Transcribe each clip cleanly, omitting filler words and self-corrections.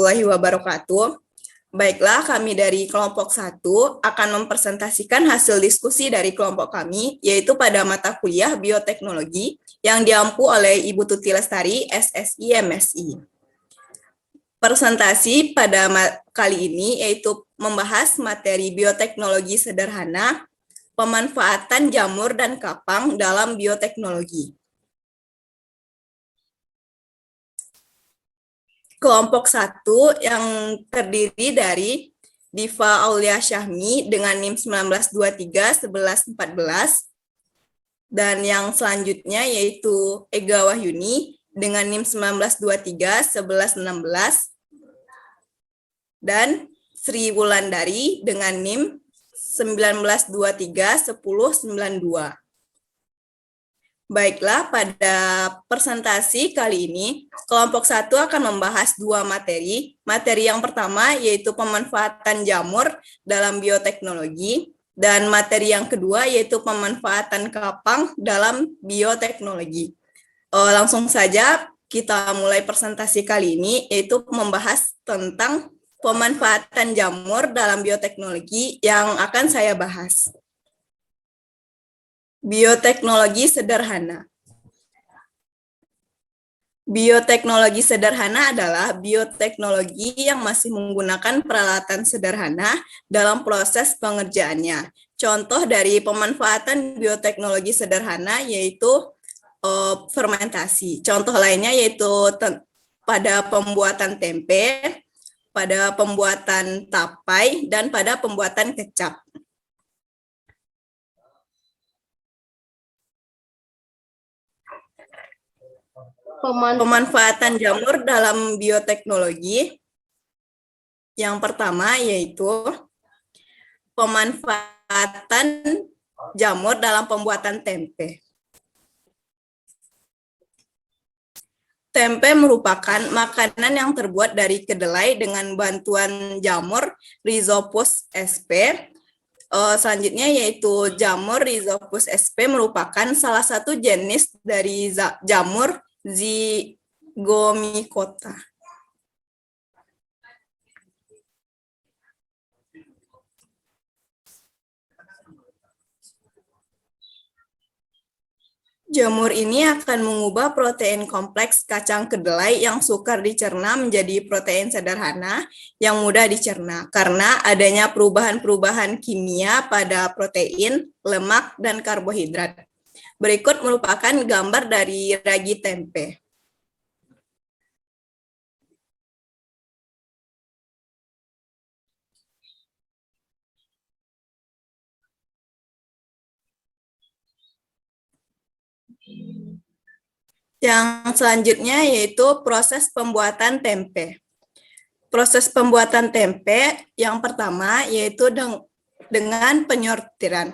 warahmatullahi wabarakatuh. Baiklah, kami dari kelompok 1 akan mempresentasikan hasil diskusi dari kelompok kami, yaitu pada mata kuliah bioteknologi yang diampu oleh Ibu Tuti Lestari, SSI MSI. Presentasi pada kali ini yaitu membahas materi bioteknologi sederhana, pemanfaatan jamur dan kapang dalam bioteknologi. Kelompok 1 yang terdiri dari Diva Aulia Syahmi dengan NIM 1923-1114, dan yang selanjutnya yaitu Ega Wahyuni dengan NIM 1923-1116, dan Sri Wulandari dengan NIM 1923-1092. Baiklah, pada presentasi kali ini, kelompok 1 akan membahas 2 materi. Materi yang pertama yaitu pemanfaatan jamur dalam bioteknologi, dan materi yang kedua yaitu pemanfaatan kapang dalam bioteknologi. Langsung saja kita mulai presentasi kali ini, yaitu membahas tentang pemanfaatan jamur dalam bioteknologi yang akan saya bahas. Bioteknologi sederhana. Bioteknologi sederhana adalah bioteknologi yang masih menggunakan peralatan sederhana dalam proses pengerjaannya. Contoh dari pemanfaatan bioteknologi sederhana yaitu fermentasi. Contoh lainnya yaitu pada pembuatan tempe, pada pembuatan tapai, dan pada pembuatan kecap. Pemanfaatan jamur dalam bioteknologi. Yang pertama yaitu pemanfaatan jamur dalam pembuatan tempe. Tempe merupakan makanan yang terbuat dari kedelai dengan bantuan jamur Rhizopus sp. Selanjutnya yaitu jamur Rhizopus sp merupakan salah satu jenis dari jamur Zygomicota. Jamur ini akan mengubah protein kompleks kacang kedelai yang sukar dicerna menjadi protein sederhana yang mudah dicerna karena adanya perubahan-perubahan kimia pada protein, lemak, dan karbohidrat. Berikut merupakan gambar dari ragi tempe. Yang selanjutnya yaitu proses pembuatan tempe. Proses pembuatan tempe yang pertama yaitu dengan penyortiran.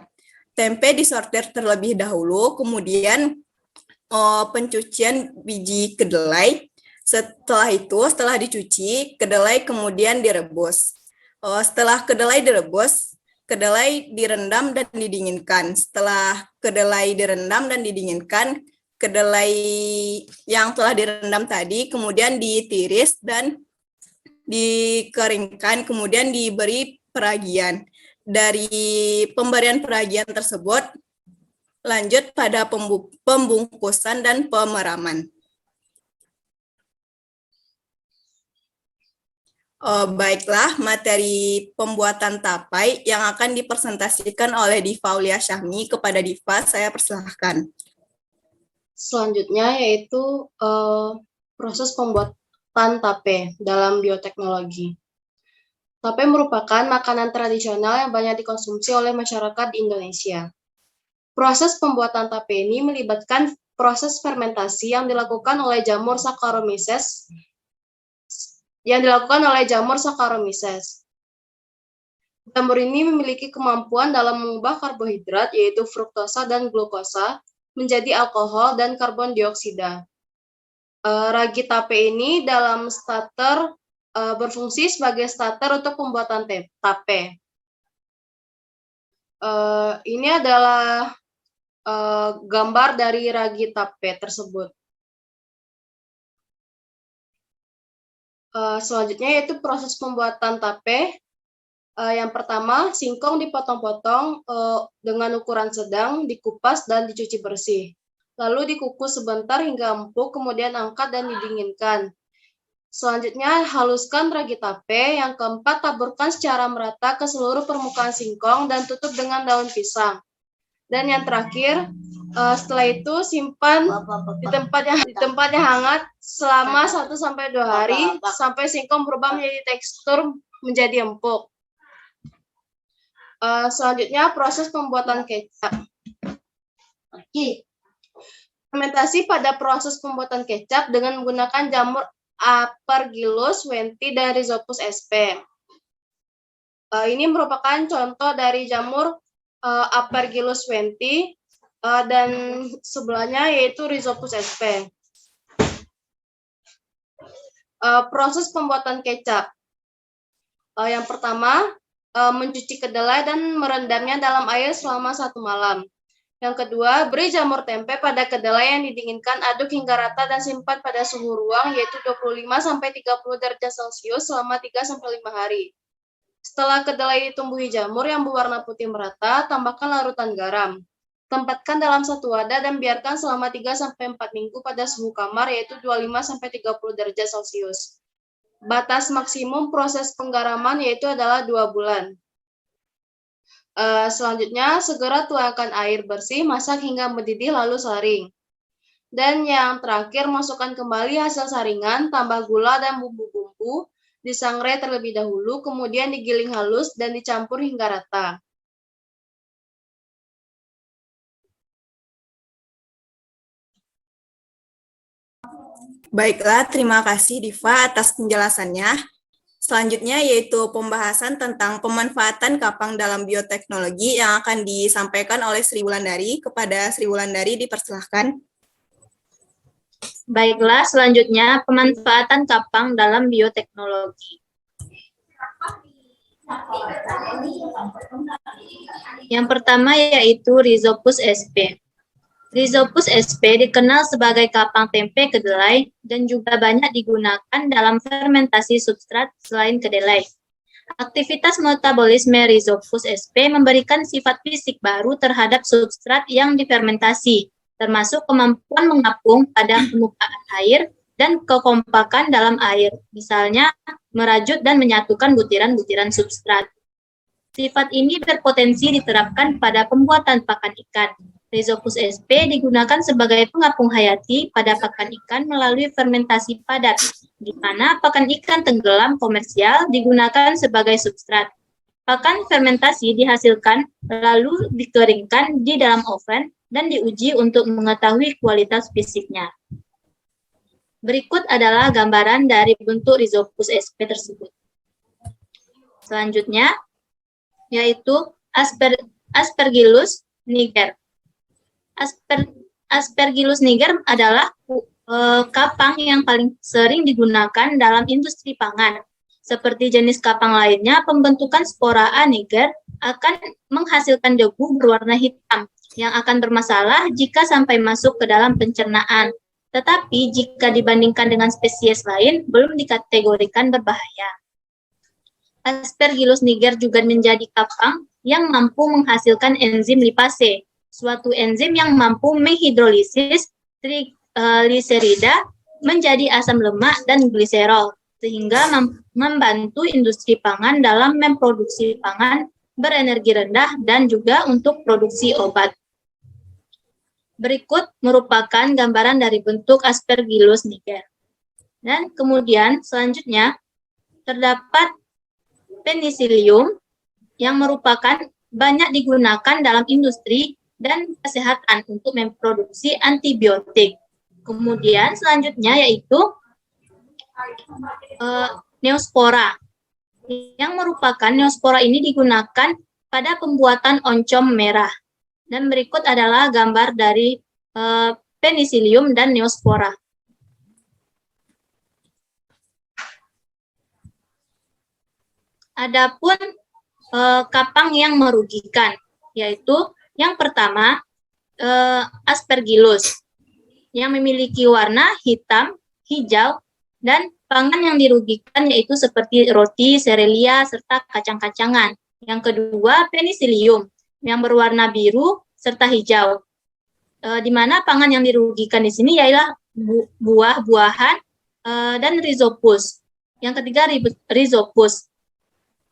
Tempe disortir terlebih dahulu, kemudian pencucian biji kedelai. Setelah dicuci, kedelai kemudian direbus. Setelah kedelai direbus, kedelai direndam dan didinginkan. Setelah kedelai direndam dan didinginkan, kedelai yang telah direndam tadi kemudian ditiris dan dikeringkan, kemudian diberi peragian. Dari pemberian peragian tersebut, lanjut pada pembungkusan dan pemeraman. Baiklah, materi pembuatan tapai yang akan dipresentasikan oleh Diva Aulia Syahmi. Kepada Diva, saya persilahkan. Selanjutnya yaitu proses pembuatan tape dalam bioteknologi. Tape merupakan makanan tradisional yang banyak dikonsumsi oleh masyarakat di Indonesia. Proses pembuatan tape ini melibatkan proses fermentasi yang dilakukan oleh jamur Saccharomyces. Jamur ini memiliki kemampuan dalam mengubah karbohidrat yaitu fruktosa dan glukosa menjadi alkohol dan karbon dioksida. Ragi tape ini dalam starter berfungsi sebagai starter untuk pembuatan tape. Ini adalah gambar dari ragi tape tersebut. Selanjutnya yaitu proses pembuatan tape. Yang pertama, singkong dipotong-potong dengan ukuran sedang, dikupas dan dicuci bersih. Lalu dikukus sebentar hingga empuk, kemudian angkat dan didinginkan. Selanjutnya, haluskan ragi tape. Yang keempat, taburkan secara merata ke seluruh permukaan singkong dan tutup dengan daun pisang. Dan yang terakhir, setelah itu simpan di tempat yang hangat selama 1-2 hari sampai singkong berubah menjadi tekstur menjadi empuk. Selanjutnya proses pembuatan kecap. Fermentasi pada proses pembuatan kecap dengan menggunakan jamur Aspergillus wenti dan Rhizopus sp. Ini merupakan contoh dari jamur Aspergillus wenti dan sebelahnya yaitu Rhizopus sp. Proses pembuatan kecap. Yang pertama, mencuci kedelai dan merendamnya dalam air selama 1 malam. Yang kedua, beri jamur tempe pada kedelai yang didinginkan, aduk hingga rata dan simpan pada suhu ruang yaitu 25-30 derajat Celcius selama 3-5 hari. Setelah kedelai ditumbuhi jamur yang berwarna putih merata, tambahkan larutan garam. Tempatkan dalam satu wadah dan biarkan selama 3-4 minggu pada suhu kamar yaitu 25-30 derajat Celcius. Batas maksimum proses penggaraman yaitu adalah 2 bulan. Selanjutnya, segera tuangkan air bersih, masak hingga mendidih lalu saring. Dan yang terakhir, masukkan kembali hasil saringan, tambah gula dan bumbu-bumbu, disangrai terlebih dahulu, kemudian digiling halus dan dicampur hingga rata. Baiklah, terima kasih Diva atas penjelasannya. Selanjutnya yaitu pembahasan tentang pemanfaatan kapang dalam bioteknologi yang akan disampaikan oleh Sri Wulandari. Kepada Sri Wulandari dipersilahkan. Baiklah, selanjutnya pemanfaatan kapang dalam bioteknologi. Yang pertama yaitu Rhizopus sp. Rhizopus sp dikenal sebagai kapang tempe kedelai dan juga banyak digunakan dalam fermentasi substrat selain kedelai. Aktivitas metabolisme Rhizopus sp memberikan sifat fisik baru terhadap substrat yang difermentasi, termasuk kemampuan mengapung pada permukaan air dan kekompakan dalam air, misalnya merajut dan menyatukan butiran-butiran substrat. Sifat ini berpotensi diterapkan pada pembuatan pakan ikan. Rhizopus sp digunakan sebagai pengapung hayati pada pakan ikan melalui fermentasi padat, di mana pakan ikan tenggelam komersial digunakan sebagai substrat. Pakan fermentasi dihasilkan lalu dikeringkan di dalam oven dan diuji untuk mengetahui kualitas fisiknya. Berikut adalah gambaran dari bentuk Rhizopus sp tersebut. Selanjutnya, yaitu Aspergillus niger. Aspergillus niger adalah kapang yang paling sering digunakan dalam industri pangan. Seperti jenis kapang lainnya, pembentukan spora A. niger akan menghasilkan debu berwarna hitam yang akan bermasalah jika sampai masuk ke dalam pencernaan. Tetapi jika dibandingkan dengan spesies lain, belum dikategorikan berbahaya. Aspergillus niger juga menjadi kapang yang mampu menghasilkan enzim lipase, suatu enzim yang mampu menghidrolisis trigliserida menjadi asam lemak dan gliserol, sehingga membantu industri pangan dalam memproduksi pangan berenergi rendah dan juga untuk produksi obat. Berikut merupakan gambaran dari bentuk Aspergillus niger. Dan kemudian selanjutnya terdapat penicillium yang merupakan banyak digunakan dalam industri dan kesehatan untuk memproduksi antibiotik. Kemudian selanjutnya yaitu Neospora, yang merupakan Neospora ini digunakan pada pembuatan oncom merah. Dan berikut adalah gambar dari Penicillium dan Neospora. Adapun kapang yang merugikan, yaitu yang pertama, Aspergillus, yang memiliki warna hitam, hijau, dan pangan yang dirugikan yaitu seperti roti, serealia, serta kacang-kacangan. Yang kedua, penicillium yang berwarna biru serta hijau. Di mana pangan yang dirugikan di sini ialah buah-buahan dan Rhizopus. Yang ketiga, Rhizopus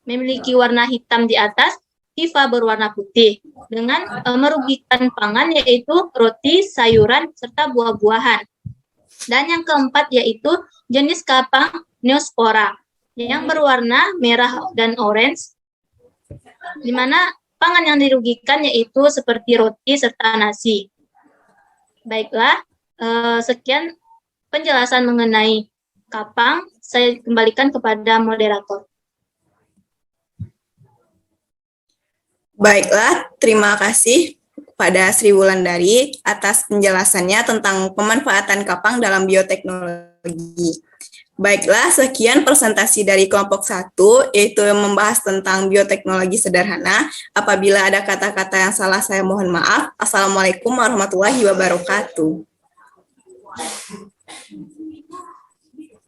memiliki warna hitam di atas, hifa berwarna putih dengan merugikan pangan yaitu roti, sayuran, serta buah-buahan. Dan yang keempat yaitu jenis kapang Neospora yang berwarna merah dan orange, di mana pangan yang dirugikan yaitu seperti roti serta nasi. Baiklah, sekian penjelasan mengenai kapang. Saya kembalikan kepada moderator. Baiklah, terima kasih kepada Sri Wulandari atas penjelasannya tentang pemanfaatan kapang dalam bioteknologi. Baiklah, sekian presentasi dari kelompok 1, yaitu membahas tentang bioteknologi sederhana. Apabila ada kata-kata yang salah, saya mohon maaf. Assalamualaikum warahmatullahi wabarakatuh.